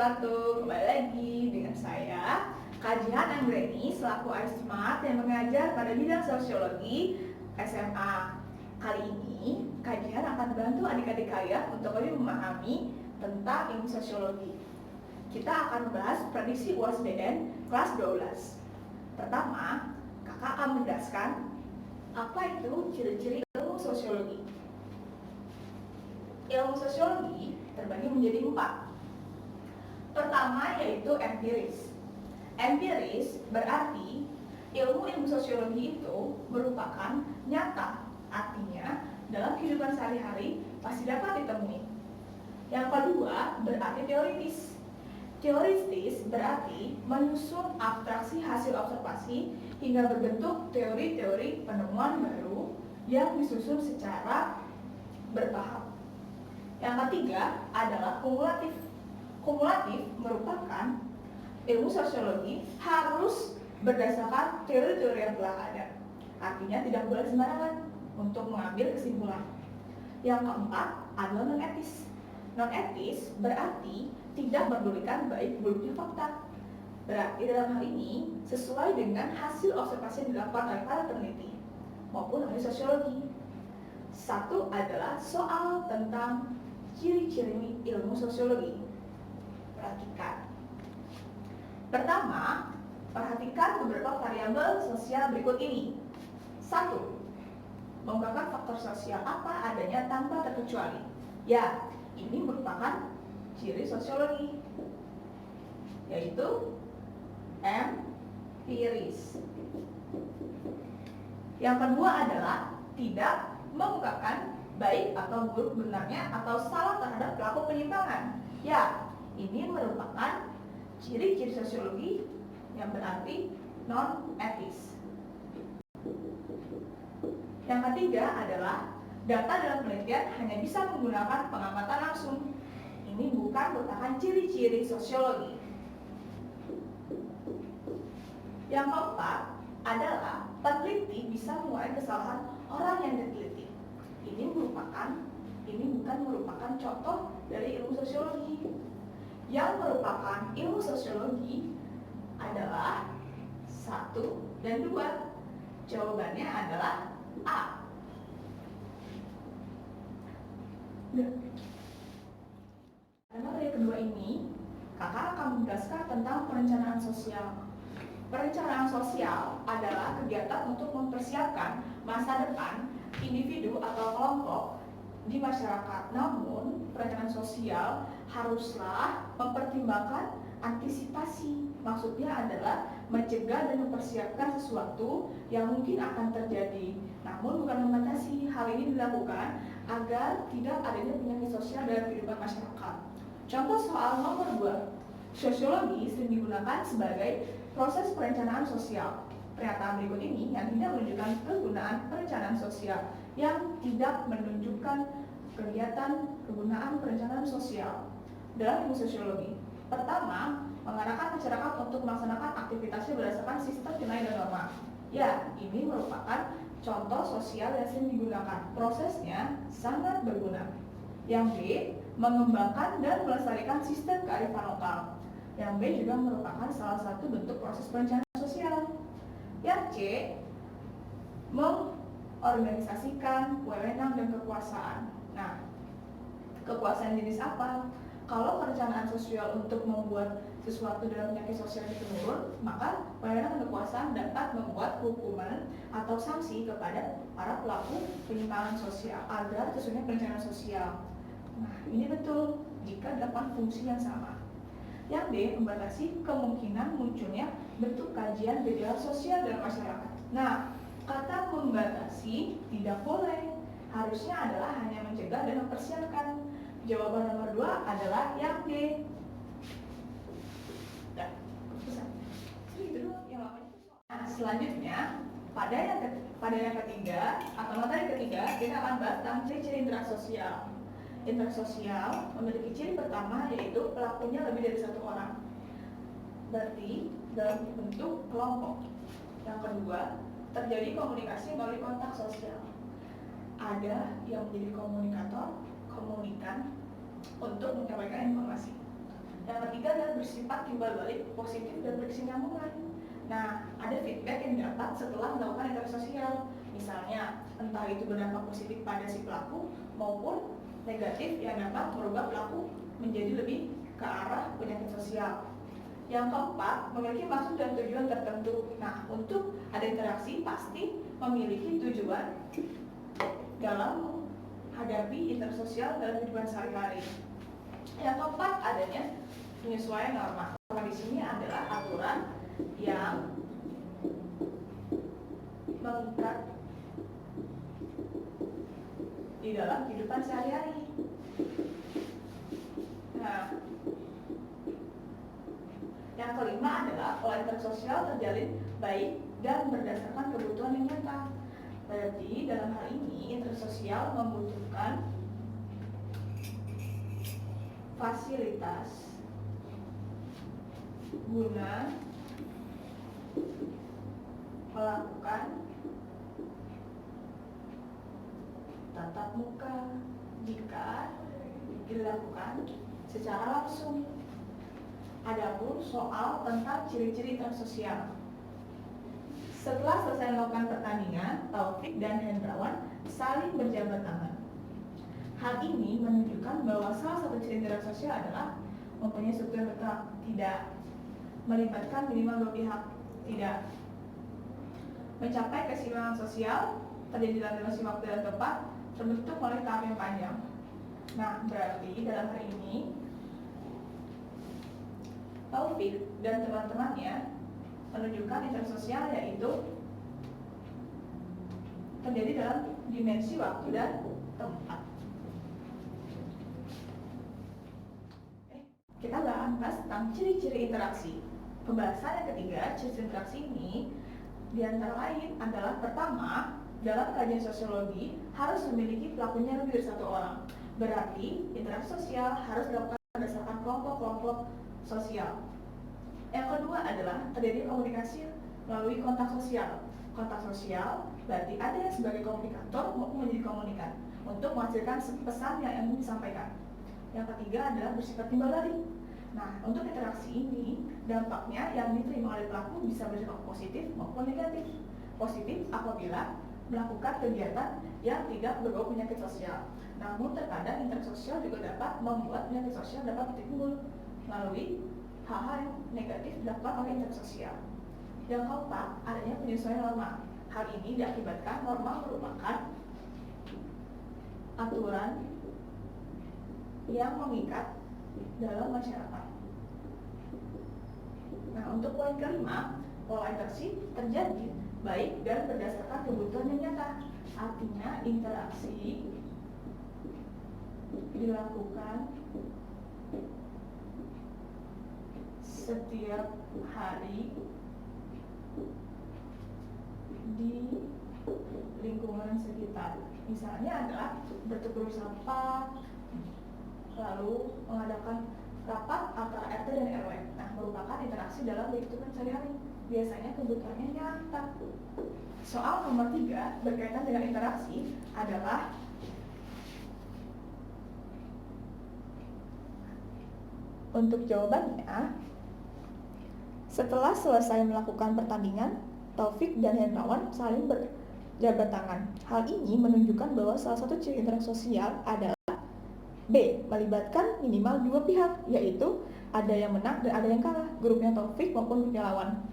wabarakatuh. Kembali lagi dengan saya, Kajian Anggreni, selaku Arismart yang mengajar pada bidang sosiologi SMA. Kali ini, kajian akan membantu adik-adik kalian untuk lebih memahami tentang ilmu sosiologi. Kita akan membahas prediksi UASBN kelas 12. Pertama, kakak akan menjelaskan apa itu ciri-ciri ilmu sosiologi. Ilmu sosiologi terbagi menjadi 4. Pertama yaitu empiris. Empiris berarti ilmu sosiologi itu merupakan nyata, artinya dalam kehidupan sehari-hari pasti dapat ditemui. Yang kedua berarti teoritis. Teoritis berarti menyusun abstraksi hasil observasi hingga berbentuk teori-teori penemuan baru yang disusun secara bertahap. Yang ketiga adalah kumulatif. Kumulatif merupakan ilmu sosiologi harus berdasarkan teori-teori yang telah ada. Artinya tidak boleh sembarangan untuk mengambil kesimpulan. Yang keempat adalah non-etis. Non-etis berarti tidak mempedulikan baik buruknya fakta. Berarti dalam hal ini sesuai dengan hasil observasi yang dilakukan oleh para peneliti maupun ahli sosiologi. Satu adalah soal tentang ciri-ciri ilmu sosiologi. Perhatikan. Pertama, perhatikan beberapa variabel sosial berikut ini. 1. Mengungkapkan faktor sosial apa adanya tanpa terkecuali. Ya, ini merupakan ciri sosiologi, yaitu empiris. Yang kedua adalah tidak mengungkapkan baik atau buruk benarnya atau salah terhadap pelaku penyimpangan. Ya, ini merupakan ciri-ciri sosiologi yang berarti non-etis. Yang ketiga adalah data dalam penelitian hanya bisa menggunakan pengamatan langsung. Ini bukan merupakan ciri-ciri sosiologi. Yang keempat adalah peneliti bisa mengurai kesalahan orang yang diteliti. Ini bukan merupakan contoh dari ilmu sosiologi. Yang merupakan ilmu sosiologi adalah 1 dan 2. Jawabannya adalah A. Pada materi kedua ini, kakak akan menjelaskan tentang perencanaan sosial. Perencanaan sosial adalah kegiatan untuk mempersiapkan masa depan individu atau kelompok di masyarakat. Namun, perencanaan sosial haruslah mempertimbangkan antisipasi. Maksudnya adalah mencegah dan mempersiapkan sesuatu yang mungkin akan terjadi. Namun bukan membatasi. Hal ini dilakukan agar tidak adanya penyakit sosial dalam kehidupan masyarakat. Contoh soal nomor 2. Sosiologi sering digunakan sebagai proses perencanaan sosial. Pernyataan berikut ini yang tidak menunjukkan kegunaan perencanaan sosial, yang tidak menunjukkan kegiatan kegunaan perencanaan sosial dalam ilmu sosiologi. Pertama, mengarahkan masyarakat untuk melaksanakan aktivitasnya berdasarkan sistem nilai dan norma. Ya, ini merupakan contoh sosial yang sering digunakan. Prosesnya sangat berguna. Yang B, mengembangkan dan melestarikan sistem kearifan lokal. Yang B juga merupakan salah satu bentuk proses perencanaan sosial. Yang C, mengorganisasikan wewenang dan kekuasaan. Nah, kekuasaan jenis apa? Kalau perencanaan sosial untuk membuat sesuatu dalam penyakit sosial itu menurun, maka wewenang dan kekuasaan dapat membuat hukuman atau sanksi kepada para pelaku penyimpangan sosial agar sesuai perencanaan sosial. Nah, ini betul jika dapat fungsi yang sama. Yang D, membatasi kemungkinan munculnya bentuk kajian gejala sosial dalam masyarakat. Nah, kata membatasi tidak boleh. Harusnya adalah hanya mencegah dan mempersiapkan. Jawaban nomor 2 adalah yang D. Nah, selanjutnya pada yang ketiga atau materi ketiga kita akan bahas tentang ciri-ciri interaksi sosial. Interaksi sosial memiliki ciri pertama yaitu pelakunya lebih dari satu orang. Berarti dalam bentuk kelompok. Yang kedua, terjadi komunikasi melalui kontak sosial. Ada yang menjadi komunikator, komunikan untuk menyampaikan informasi. Yang ketiga adalah bersifat timbal balik, positif dan berkesinambungan. Nah, ada feedback yang didapat setelah melakukan interaksi sosial. Misalnya, entah itu berdampak positif pada si pelaku maupun negatif yang dapat merubah pelaku menjadi lebih ke arah penyakit sosial. Yang keempat, memiliki maksud dan tujuan tertentu. Nah, untuk ada interaksi pasti memiliki tujuan dalam menghadapi intersosial dalam kehidupan sehari-hari. Yang keempat, adanya penyesuaian norma. Norma di sini adalah aturan yang mengikat di dalam kehidupan sehari-hari. Nah, yang kelima adalah pola intersosial terjalin baik dan berdasarkan kebutuhan yang nyata. Berarti dalam hal ini intersosial membutuhkan fasilitas guna melakukan tatap muka jika dilakukan secara langsung. Adapun soal tentang ciri-ciri intersosial. Setelah selesai melakukan pertandingan, Taufik dan Hendrawan saling berjabat tangan. Hal ini menunjukkan bahwa salah satu ciri intersosial adalah mempunyai struktur yang tetap, tidak melibatkan minimal dua pihak, tidak mencapai keseimbangan sosial, terjadi dalam durasi waktu dan tempat, terbentuk oleh tahap yang panjang. Nah, berarti dalam hal ini Taufik dan teman-temannya menunjukkan intersosial yaitu terjadi dalam dimensi waktu dan tempat. Kita bahas tentang ciri-ciri interaksi. Pembahasan yang ketiga, ciri-ciri interaksi ini diantara lain adalah pertama, dalam kajian sosiologi harus memiliki pelakunya lebih dari satu orang. Berarti interaksi sosial harus dilakukan berdasarkan kelompok-kelompok sosial. Yang kedua adalah terjadi komunikasi melalui kontak sosial. Kontak sosial berarti ada yang sebagai komunikator maupun menjadi komunikan untuk menghasilkan pesan yang ingin disampaikan. Yang ketiga adalah bersifat timbal balik. Nah, untuk interaksi ini dampaknya yang diterima oleh pelaku bisa bersifat positif maupun negatif. Positif apabila melakukan kegiatan yang tidak berbau penyakit sosial. Namun terkadang interaksi sosial juga dapat membuat penyakit sosial dapat timbul melalui hal-hal yang negatif dilakukan oleh interaksi sosial. Yang keempat, adanya penyesuaian norma. Hal ini diakibatkan norma merupakan aturan yang mengikat dalam masyarakat. Nah, untuk poin kelima, pola interaksi terjadi baik dan berdasarkan kebutuhan yang nyata. Artinya interaksi dilakukan setiap hari di lingkungan sekitar. Misalnya adalah bertukar sapa, lalu mengadakan rapat antara RT dan RW. Nah, merupakan interaksi dalam kehidupan sehari-hari. Biasanya kebutuhannya nyata. Soal nomor 3 berkaitan dengan interaksi adalah untuk jawabannya, setelah selesai melakukan pertandingan, Taufik dan Hendrawan saling berjabat tangan. Hal ini menunjukkan bahwa salah satu ciri interaksi sosial adalah B. Melibatkan minimal dua pihak, yaitu ada yang menang dan ada yang kalah, grupnya Taufik maupun grupnya lawan.